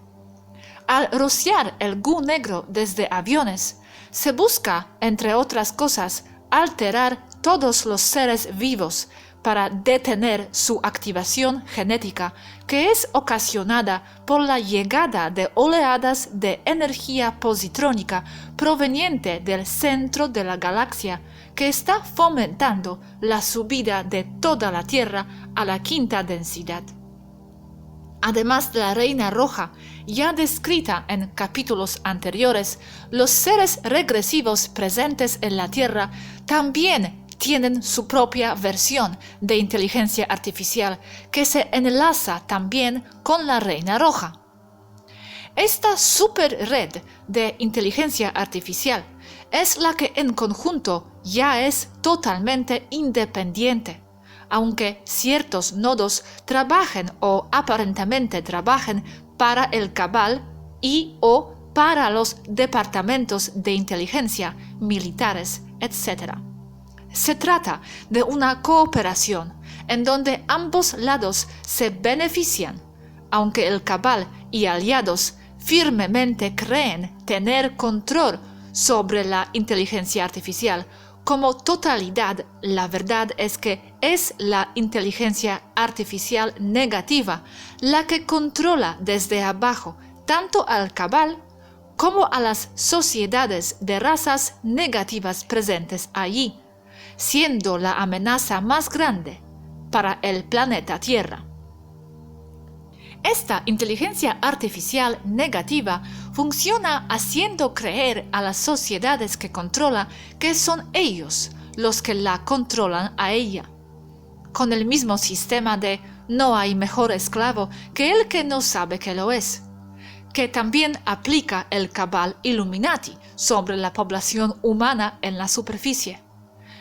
Al rociar el goo negro desde aviones, se busca, entre otras cosas, alterar todos los seres vivos para detener su activación genética, que es ocasionada por la llegada de oleadas de energía positrónica proveniente del centro de la galaxia, que está fomentando la subida de toda la Tierra a la quinta densidad. Además de la reina roja, ya descrita en capítulos anteriores, los seres regresivos presentes en la Tierra también tienen su propia versión de inteligencia artificial que se enlaza también con la reina roja. Esta superred de inteligencia artificial es la que en conjunto ya es totalmente independiente, aunque ciertos nodos trabajen o aparentemente trabajen para el Cabal y o para los departamentos de inteligencia, militares, etc. Se trata de una cooperación en donde ambos lados se benefician, aunque el Cabal y aliados firmemente creen tener control sobre la inteligencia artificial. Como totalidad, la verdad es que es la inteligencia artificial negativa la que controla desde abajo tanto al Cabal como a las sociedades de razas negativas presentes allí, siendo la amenaza más grande para el planeta Tierra. Esta inteligencia artificial negativa funciona haciendo creer a las sociedades que controla que son ellos los que la controlan a ella, con el mismo sistema de no hay mejor esclavo que el que no sabe que lo es, que también aplica el Cabal Illuminati sobre la población humana en la superficie.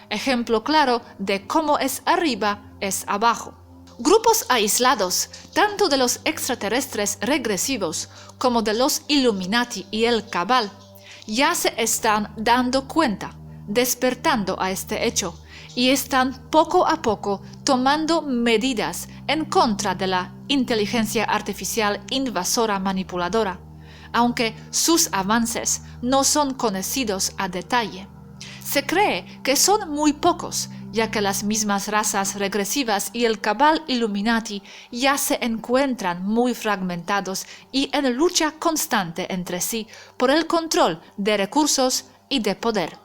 Ejemplo claro de cómo es arriba es abajo. Grupos aislados, tanto de los extraterrestres regresivos como de los Illuminati y el Cabal, ya se están dando cuenta, despertando a este hecho, y están poco a poco tomando medidas en contra de la inteligencia artificial invasora manipuladora, aunque sus avances no son conocidos a detalle. Se cree que son muy pocos, ya que las mismas razas regresivas y el Cabal Illuminati ya se encuentran muy fragmentados y en lucha constante entre sí por el control de recursos y de poder.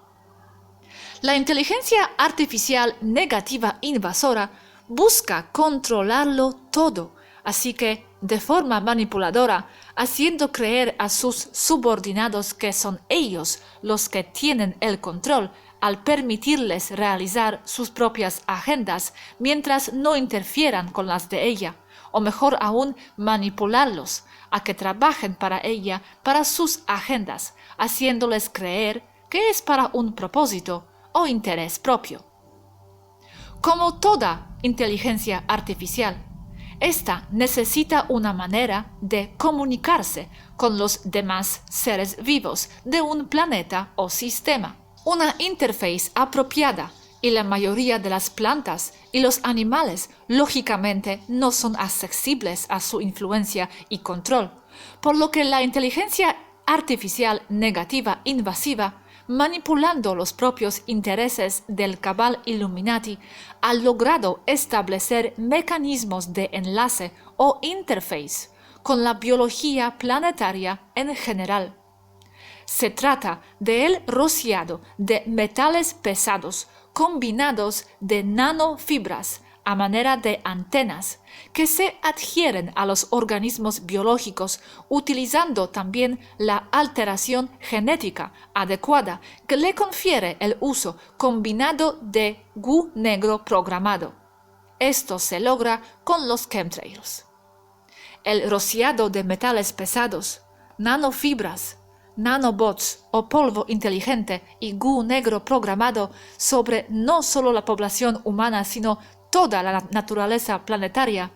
La inteligencia artificial negativa invasora busca controlarlo todo, así que, de forma manipuladora, haciendo creer a sus subordinados que son ellos los que tienen el control, al permitirles realizar sus propias agendas mientras no interfieran con las de ella, o mejor aún manipularlos a que trabajen para ella, para sus agendas, haciéndoles creer que es para un propósito o interés propio. Como toda inteligencia artificial, esta necesita una manera de comunicarse con los demás seres vivos de un planeta o sistema. Una interface apropiada, y la mayoría de las plantas y los animales lógicamente no son accesibles a su influencia y control, por lo que la inteligencia artificial negativa invasiva, manipulando los propios intereses del Cabal Illuminati, ha logrado establecer mecanismos de enlace o interface con la biología planetaria en general. Se trata del rociado de metales pesados combinados de nanofibras a manera de antenas que se adhieren a los organismos biológicos utilizando también la alteración genética adecuada que le confiere el uso combinado de goo negro programado. Esto se logra con los chemtrails. El rociado de metales pesados, nanofibras, nanobots o polvo inteligente y goo negro programado sobre no solo la población humana sino toda la naturaleza planetaria,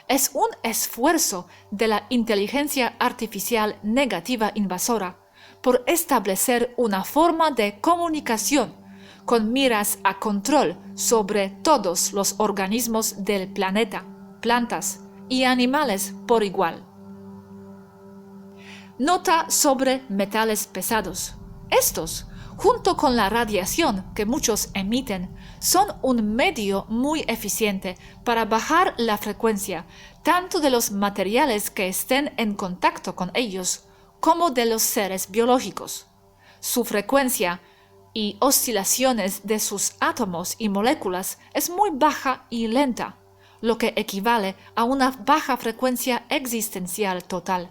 es un esfuerzo de la inteligencia artificial negativa invasora por establecer una forma de comunicación con miras a control sobre todos los organismos del planeta, plantas y animales por igual. Nota sobre metales pesados. Estos, junto con la radiación que muchos emiten, son un medio muy eficiente para bajar la frecuencia tanto de los materiales que estén en contacto con ellos como de los seres biológicos. Su frecuencia y oscilaciones de sus átomos y moléculas es muy baja y lenta, lo que equivale a una baja frecuencia existencial total.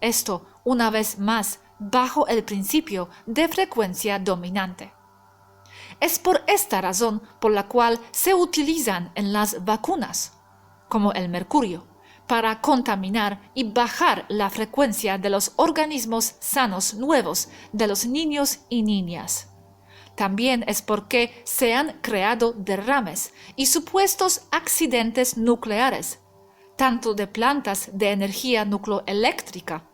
Esto, una vez más, bajo el principio de frecuencia dominante. Es por esta razón por la cual se utilizan en las vacunas, como el mercurio, para contaminar y bajar la frecuencia de los organismos sanos nuevos de los niños y niñas. También es porque se han creado derrames y supuestos accidentes nucleares, tanto de plantas de energía nucleoeléctrica,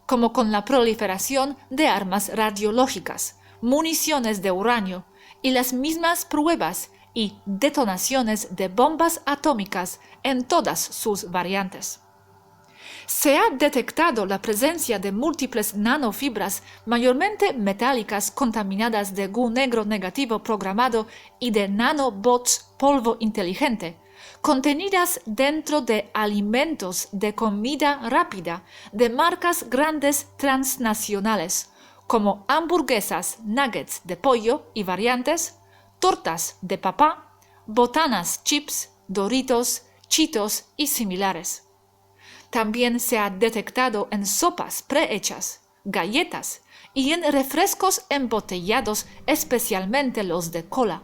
como con la proliferación de armas radiológicas, municiones de uranio y las mismas pruebas y detonaciones de bombas atómicas en todas sus variantes. Se ha detectado la presencia de múltiples nanofibras mayormente metálicas contaminadas de Gu negro negativo programado y de nanobots polvo inteligente, contenidas dentro de alimentos de comida rápida de marcas grandes transnacionales, como hamburguesas, nuggets de pollo y variantes, tortas de papá, botanas, chips, Doritos, Cheetos y similares. También se ha detectado en sopas prehechas, galletas y en refrescos embotellados, especialmente los de cola.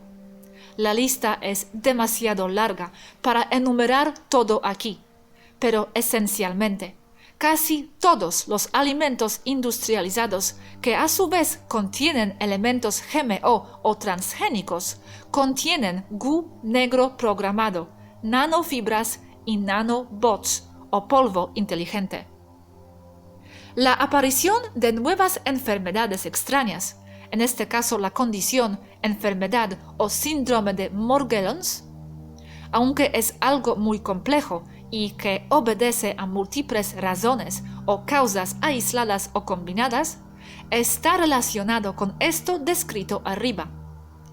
La lista es demasiado larga para enumerar todo aquí, pero esencialmente, casi todos los alimentos industrializados que a su vez contienen elementos GMO o transgénicos contienen Gu negro programado, nanofibras y nanobots o polvo inteligente. La aparición de nuevas enfermedades extrañas, en este caso la condición, enfermedad o síndrome de Morgellons, aunque es algo muy complejo y que obedece a múltiples razones o causas aisladas o combinadas, está relacionado con esto descrito arriba.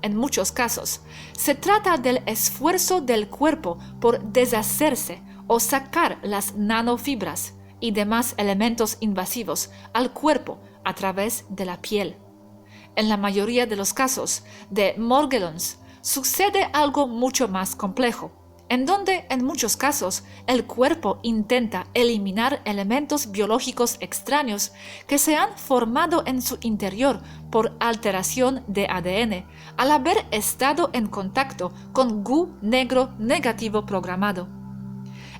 En muchos casos, se trata del esfuerzo del cuerpo por deshacerse o sacar las nanofibras y demás elementos invasivos al cuerpo a través de la piel. En la mayoría de los casos de Morgellons sucede algo mucho más complejo, en donde en muchos casos el cuerpo intenta eliminar elementos biológicos extraños que se han formado en su interior por alteración de ADN al haber estado en contacto con Gu negro negativo programado.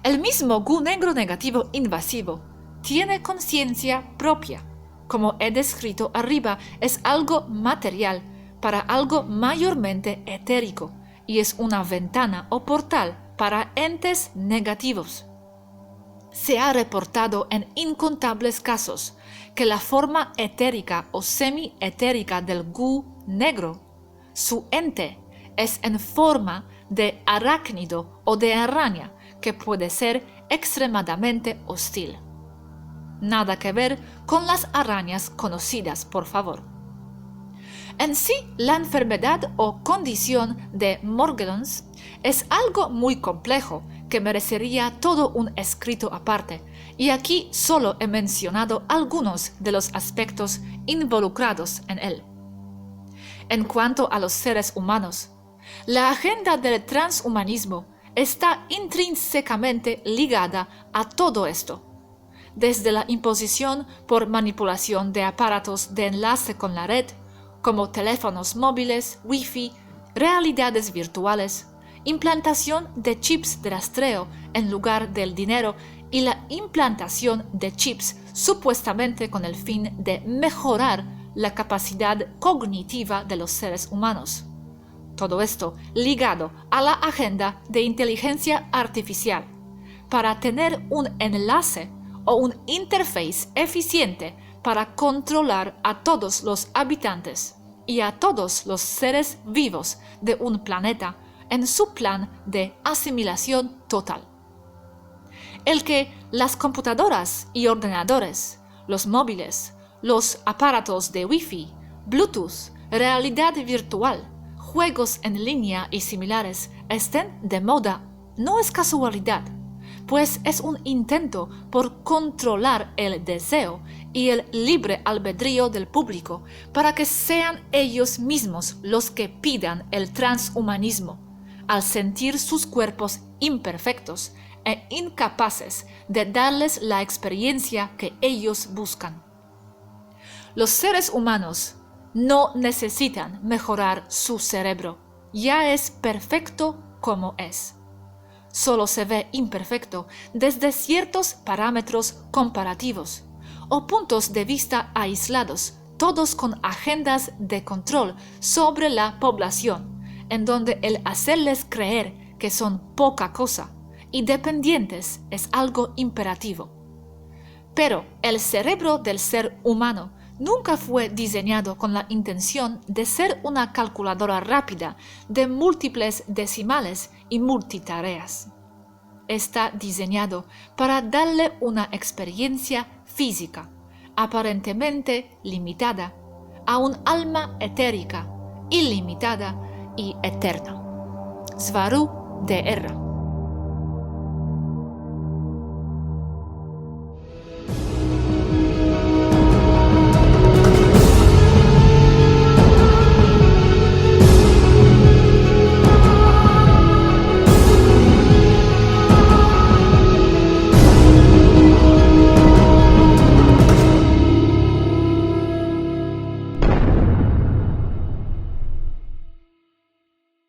El mismo Gu negro negativo invasivo tiene conciencia propia. Como he descrito arriba, es algo material para algo mayormente etérico y es una ventana o portal para entes negativos. Se ha reportado en incontables casos que la forma etérica o semi-etérica del Gu negro, su ente, es en forma de arácnido o de araña, que puede ser extremadamente hostil. Nada que ver con las arañas conocidas, por favor. En sí, la enfermedad o condición de Morgellons es algo muy complejo que merecería todo un escrito aparte, y aquí solo he mencionado algunos de los aspectos involucrados en él. En cuanto a los seres humanos, la agenda del transhumanismo está intrínsecamente ligada a todo esto, desde la imposición por manipulación de aparatos de enlace con la red, como teléfonos móviles, Wi-Fi, realidades virtuales, implantación de chips de rastreo en lugar del dinero y la implantación de chips supuestamente con el fin de mejorar la capacidad cognitiva de los seres humanos. Todo esto ligado a la agenda de inteligencia artificial, para tener un enlace o un interface eficiente para controlar a todos los habitantes y a todos los seres vivos de un planeta en su plan de asimilación total. El que las computadoras y ordenadores, los móviles, los aparatos de Wi-Fi, Bluetooth, realidad virtual, juegos en línea y similares estén de moda no es casualidad, pues es un intento por controlar el deseo y el libre albedrío del público para que sean ellos mismos los que pidan el transhumanismo, al sentir sus cuerpos imperfectos e incapaces de darles la experiencia que ellos buscan. Los seres humanos no necesitan mejorar su cerebro, ya es perfecto como es. Solo se ve imperfecto desde ciertos parámetros comparativos o puntos de vista aislados, todos con agendas de control sobre la población, en donde el hacerles creer que son poca cosa y dependientes es algo imperativo. Pero el cerebro del ser humano nunca fue diseñado con la intención de ser una calculadora rápida de múltiples decimales y multitareas. Está diseñado para darle una experiencia física, aparentemente limitada, a un alma etérica, ilimitada y eterna. Svaru Dr.